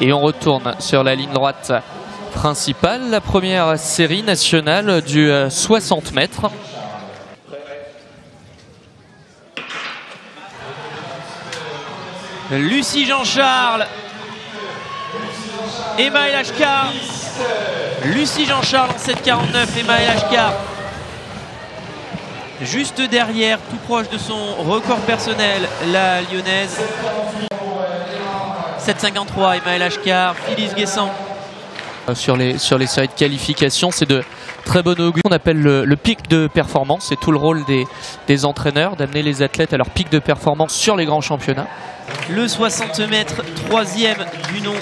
Et on retourne sur la ligne droite principale, la première série nationale du 60 mètres. Lucie Jean-Charles et Maëlle Achkar. Lucie Jean-Charles en 7,49 et Maëlle Achkar juste derrière, tout proche de son record personnel, la lyonnaise. 7,53 et Maëlle Achkar, Phyllis Guessant. Sur les séries de qualification, c'est de très bon augure. On appelle le pic de performance. C'est tout le rôle des entraîneurs d'amener les athlètes à leur pic de performance sur les grands championnats. Le 60 mètres, troisième du nom.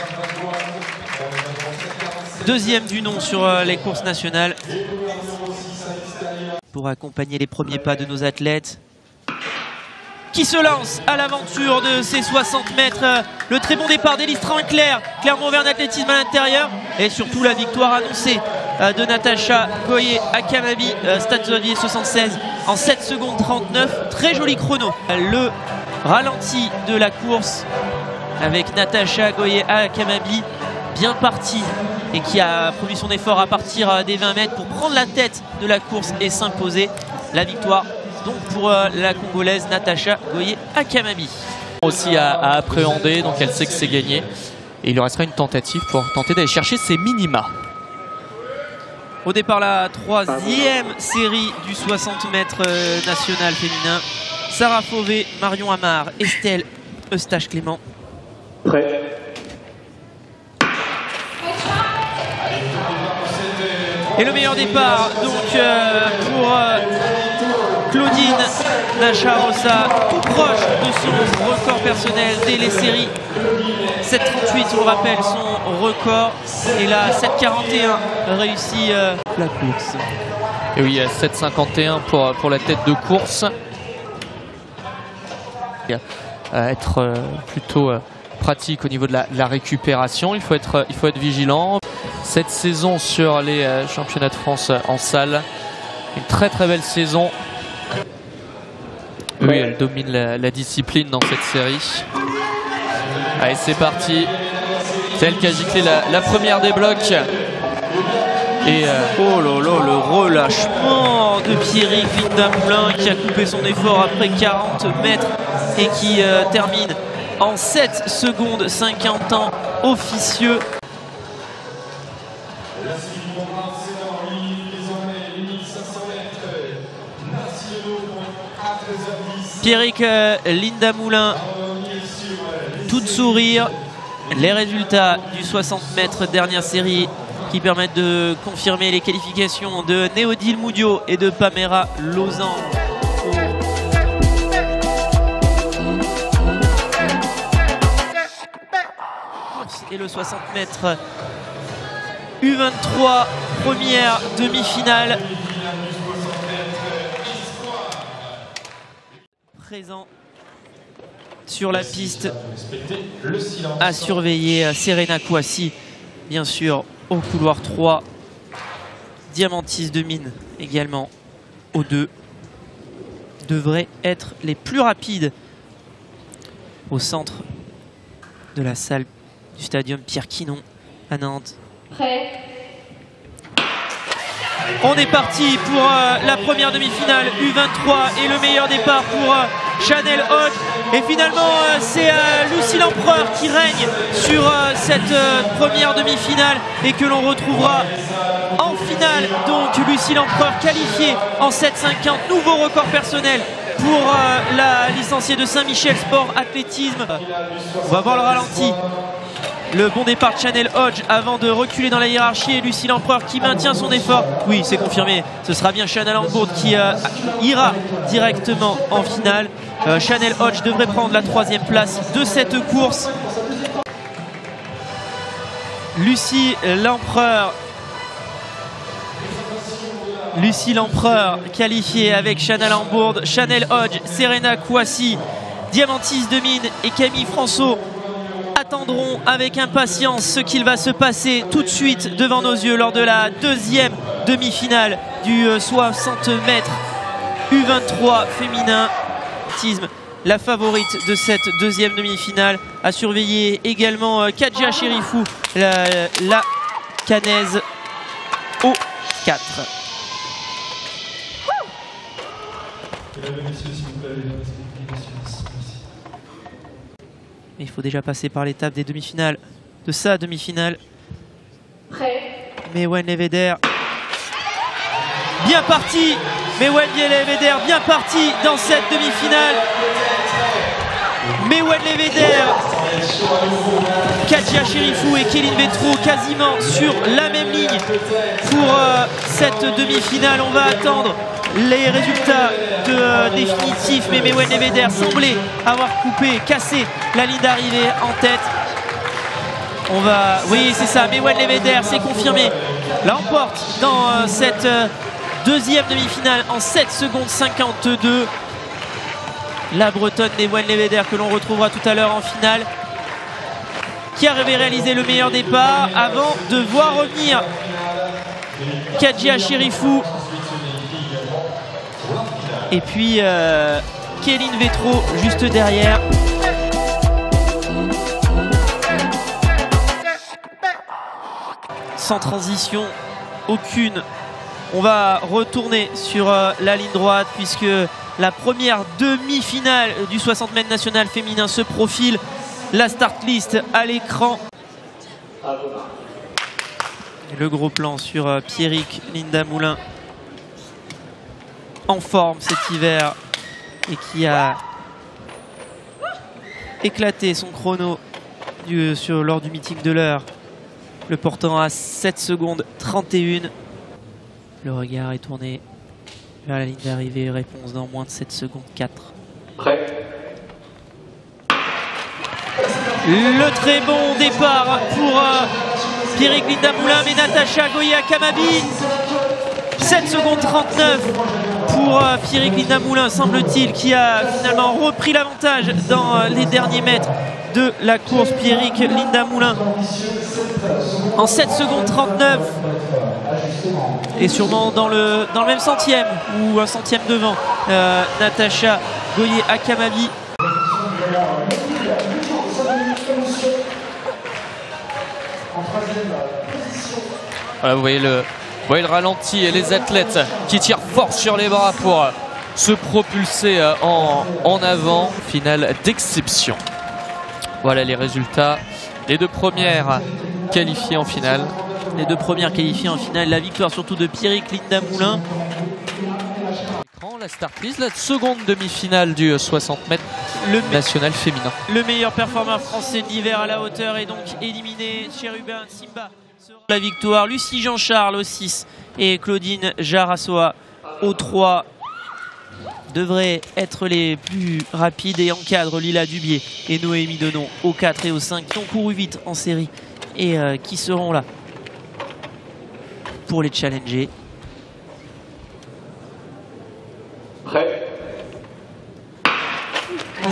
Deuxième du nom sur les courses nationales. Pour accompagner les premiers pas de nos athlètes qui se lancent à l'aventure de ces 60 mètres. Le très bon départ d'Élise Trancler, Clermont-Auvergne Athlétisme à l'intérieur. Et surtout la victoire annoncée de Natacha Goyer-Akamabi, Stade 76 en 7 secondes 39. Très joli chrono. Le ralenti de la course avec Natacha Goyer-Akamabi, bien partie et qui a produit son effort à partir des 20 mètres pour prendre la tête de la course et s'imposer. La victoire donc pour la Congolaise Natacha Goyer-Akamabi. Aussi à appréhender, donc elle sait que c'est gagné. Et il lui restera une tentative pour tenter d'aller chercher ses minima. Au départ, la troisième série du 60 mètres national féminin. Sarah Fauvet, Marion Amar, Estelle Eustache-Clément. Prêt. Et le meilleur départ donc pour Claudine Nacharossa, tout proche de son record personnel dès les séries. 7,38, on le rappelle, son record. Et là, 7,41 réussit la course. Et oui, 7,51 pour la tête de course. Être plutôt pratique au niveau de la récupération. Il faut être vigilant. Cette saison sur les championnats de France en salle, une très belle saison. Oui, elle domine la discipline dans cette série. Allez, c'est parti. C'est elle qui a giclé la première des blocs. Et oh là là, le relâchement de Pierrick Linda-Moulin qui a coupé son effort après 40 mètres et qui termine en 7 secondes 50 ans officieux. Pierrick Linda-Moulin, tout sourire. Les résultats du 60 mètres dernière série qui permettent de confirmer les qualifications de Néodile Moudio et de Pamela Lausanne. Et le 60 mètres U23, première demi-finale. Présent sur la piste à surveiller Serena Kouassi, bien sûr, au couloir 3. Diamantis de Mine également au 2. Devraient être les plus rapides au centre de la salle du stadium Pierre Quinon à Nantes. Prêt. On est parti pour la première demi-finale U23 et le meilleur départ pour Chanel Hodge. Et finalement, c'est Lucie L'Empereur qui règne sur cette première demi-finale et que l'on retrouvera en finale. Donc Lucie L'Empereur qualifiée en 7,50, nouveau record personnel pour la licenciée de Saint-Michel Sport Athlétisme. On va voir le ralenti. Le bon départ de Chanel Hodge avant de reculer dans la hiérarchie et Lucie L'Empereur qui maintient son effort. Oui, c'est confirmé. Ce sera bien Chanel Hambourg qui ira directement en finale. Chanel Hodge devrait prendre la 3e place de cette course. Lucie L'Empereur. Lucie L'Empereur qualifiée avec Chanel Hambourg, Chanel Hodge, Serena Kouassi, Diamantis de Mine et Camille François attendront avec impatience ce qu'il va se passer tout de suite devant nos yeux lors de la deuxième demi-finale du 60 mètres U23 féminin. la favorite de cette deuxième demi-finale. À surveiller également Kadja Cherifou, la Canaise au 4. Mais il faut déjà passer par l'étape des demi-finales, de sa demi-finale. Mewen Leveder, bien parti. Mewen Leveder, bien parti dans cette demi-finale. Mewen Leveder, Kadja Cherifou et Kéline Vétro quasiment sur la même ligne pour cette demi-finale. On va attendre les résultats définitifs, mais Mewen Leveder semblait avoir cassé la ligne d'arrivée en tête. Oui, c'est ça, Mewen Leveder, c'est confirmé, l'emporte dans cette deuxième demi-finale en 7 secondes 52. La Bretonne Mewen Leveder que l'on retrouvera tout à l'heure en finale, qui avait réalisé le meilleur départ avant de voir revenir Kadja Cherifou et puis Kéline Vétro juste derrière. Sans transition aucune, on va retourner sur la ligne droite puisque la première demi-finale du 60 mètres national féminin se profile. La start list à l'écran. Le gros plan sur Pierrick Linda-Moulin, en forme cet hiver et qui a éclaté son chrono lors du meeting de l'heure, le portant à 7 secondes 31. Le regard est tourné vers la ligne d'arrivée, réponse dans moins de 7 secondes 4. Prêt. Le très bon départ pour Pierrick Linda-Moulin, mais Natacha Goya-Kamabi, 7 secondes 39 pour Pierrick Linda-Moulin, semble-t-il, qui a finalement repris l'avantage dans les derniers mètres de la course. Pierrick Linda-Moulin en 7 secondes 39 et sûrement dans le même centième ou un centième devant Natacha Goya-Kamabi. Voilà, vous voyez le ralenti et les athlètes qui tirent fort sur les bras pour se propulser en avant. Finale d'exception. Voilà les résultats. Les deux premières qualifiées en finale. Les deux premières qualifiées en finale. La victoire surtout de Pierrick Linda-Moulin. La start list, la seconde demi-finale du 60 mètres national féminin. Le meilleur performeur français de l'hiver à la hauteur est donc éliminé. Cherubin Simba sera la victoire. Lucie Jean-Charles au 6 et Claudine Jarasoa au 3 devraient être les plus rapides et encadrent Lila Dubier et Noémie Denon au 4 et au 5 qui ont couru vite en série et qui seront là pour les challenger. Prêt.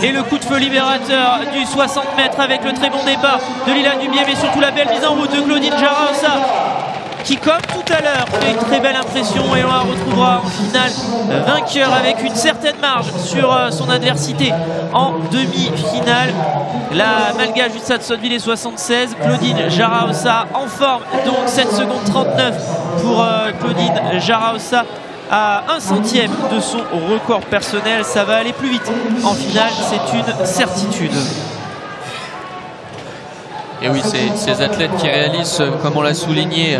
Et le coup de feu libérateur du 60 mètres avec le très bon départ de Lila Dubier, mais surtout la belle mise en route de Claudine Jaraosa qui, comme tout à l'heure, fait une très belle impression et on la retrouvera en finale vainqueur avec une certaine marge sur son adversité en demi-finale. La Malgache du Stade Sotteville 76, Claudine Jaraosa en forme, donc 7 secondes 39 pour Claudine Jaraosa. À 1 centième de son record personnel, ça va aller plus vite en finale, c'est une certitude. Et oui, ces athlètes qui réalisent, comme on l'a souligné,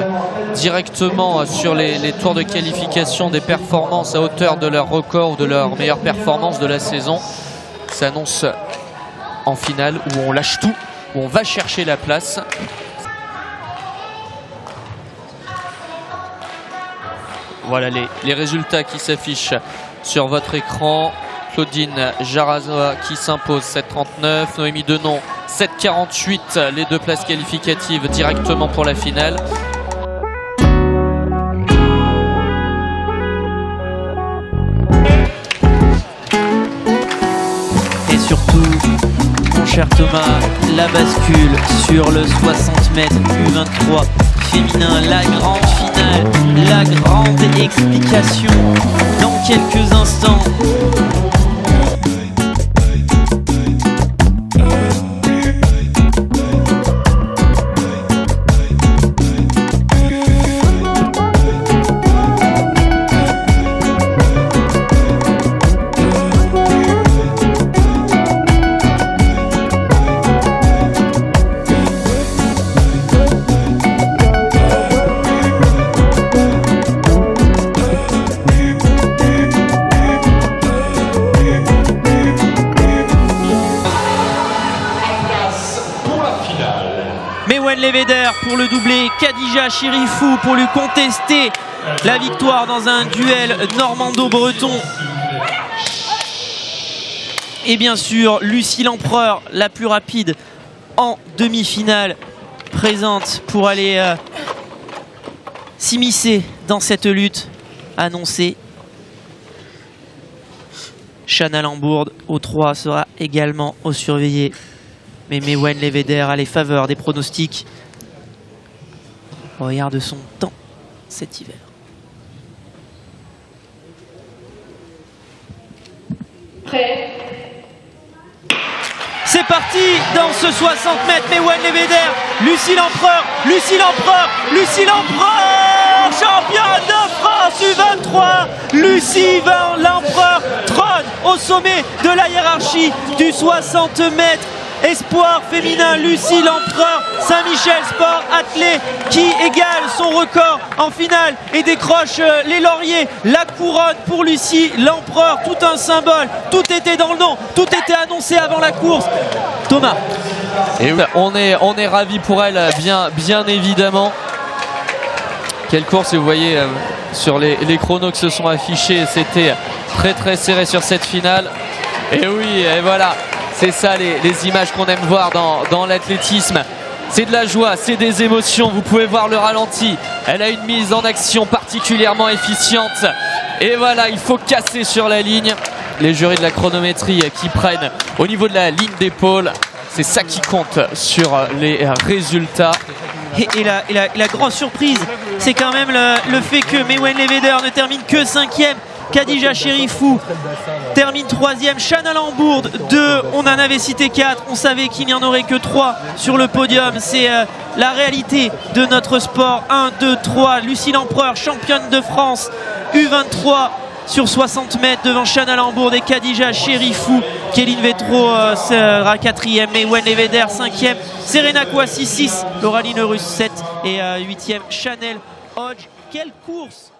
directement sur les tours de qualification des performances à hauteur de leur record ou de leur meilleure performance de la saison, s'annonce en finale où on lâche tout, où on va chercher la place. Voilà les résultats qui s'affichent sur votre écran. Claudine Jarasoa qui s'impose 7,39. Noémie Denon 7,48. Les deux places qualificatives directement pour la finale. Et surtout, mon cher Thomas, la bascule sur le 60 mètres U23 féminin, la grande finale, la grande explication dans quelques instants. Leveder pour le doubler, Khadija Chérifou pour lui contester la victoire dans un duel normando-breton. Et bien sûr, Lucie L'Empereur, la plus rapide en demi-finale, présente pour aller s'immiscer dans cette lutte annoncée. Chana Lambourde au 3 sera également au surveillé. Mais Mewen Leveder a les faveurs des pronostics. Regarde son temps cet hiver. Prêt. C'est parti dans ce 60 mètres. Mewen Leveder, Lucie L'Empereur, Lucie L'Empereur, Lucie L'Empereur, championne de France U23. Lucie L'Empereur trône au sommet de la hiérarchie du 60 mètres. Espoir féminin, Lucie L'Empereur, Saint-Michel Sport Athlé qui égale son record en finale et décroche les lauriers, la couronne pour Lucie L'Empereur, tout un symbole, tout était dans le nom, tout était annoncé avant la course. Thomas. Et oui, on est ravis pour elle, bien évidemment. Quelle course, et vous voyez sur les chronos qui se sont affichés, c'était très serré sur cette finale. Et oui, et voilà. C'est ça les images qu'on aime voir dans l'athlétisme. C'est de la joie, c'est des émotions. Vous pouvez voir le ralenti. Elle a une mise en action particulièrement efficiente. Et voilà, il faut casser sur la ligne. Les jurys de la chronométrie qui prennent au niveau de la ligne d'épaule. C'est ça qui compte sur les résultats. Et la grosse surprise, c'est quand même le fait que Mewen Leveder ne termine que 5e. Khadija Chérifou termine 3e, Chana Lambourde 2, on en avait cité 4, on savait qu'il n'y en aurait que 3 sur le podium, c'est la réalité de notre sport. 1, 2, 3, Lucie L'Empereur, championne de France U23 sur 60 mètres devant Chana Lambourde et Khadija Chérifou. Kéline Vétro sera 4e, Mewen Leveder 5e, Serena Kouassi 6, Lauraline Russe 7 et 8e Chanel Hodge. Quelle course!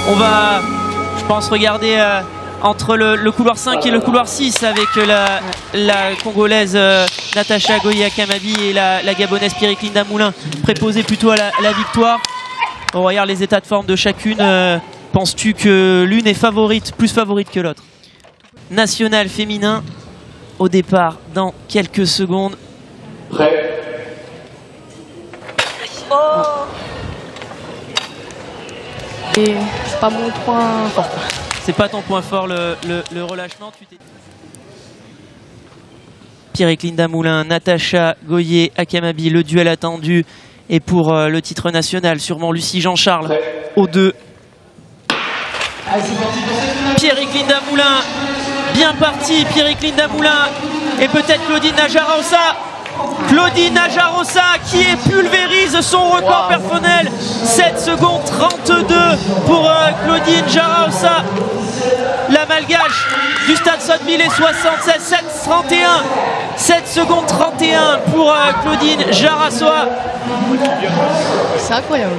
On va, je pense, regarder entre le couloir 5 et le couloir 6 avec la Congolaise Natacha Goye-Akamabi et la Gabonaise Pierrick-Linda Moulin, préposée plutôt à la victoire. On regarde les états de forme de chacune. Penses-tu que l'une est plus favorite que l'autre? National féminin au départ dans quelques secondes. Prêt. Oh. Et c'est pas mon point fort. C'est pas ton point fort le relâchement. Pierrick-Linda Moulin, Natacha Goye-Akamabi, le duel attendu. Et pour le titre national, sûrement Lucie Jean-Charles au 2. Pierrick-Linda Moulin, bien parti. Pierrick-Linda Moulin et peut-être Claudine Najarosa. Claudine Najarosa qui pulvérise son record personnel. 7 secondes 32 pour Claudine Najarosa. La malgache du Stade Sotteville 76 7-31. 7 secondes 31 pour Claudine Najarosa. C'est incroyable.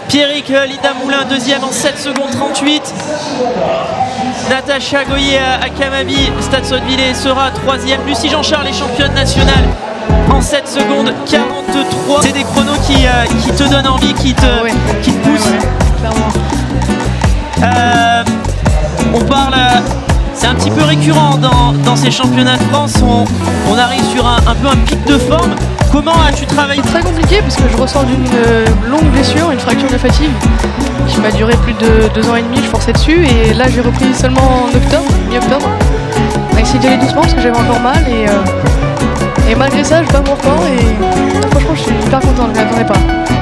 Pierrick-Linda Moulin deuxième en 7 secondes 38. Natacha Goye-Akamabi, Stade Sotteville sera troisième. Lucie Jean-Charles est championne nationale en 7 secondes 43. C'est des chronos qui te donnent envie, qui te poussent. On parle, c'est un petit peu récurrent dans ces championnats de France. On arrive sur un peu un pic de forme. Comment as-tu travaillé? C'est très compliqué parce que je ressors d'une longue blessure, une fracture de fatigue qui m'a duré plus de 2 ans et demi, je forçais dessus et là j'ai repris seulement en octobre, mi-octobre. On a essayé d'y aller doucement parce que j'avais encore mal et malgré ça je bats mon record et franchement je suis hyper content, je ne m'y attendais pas.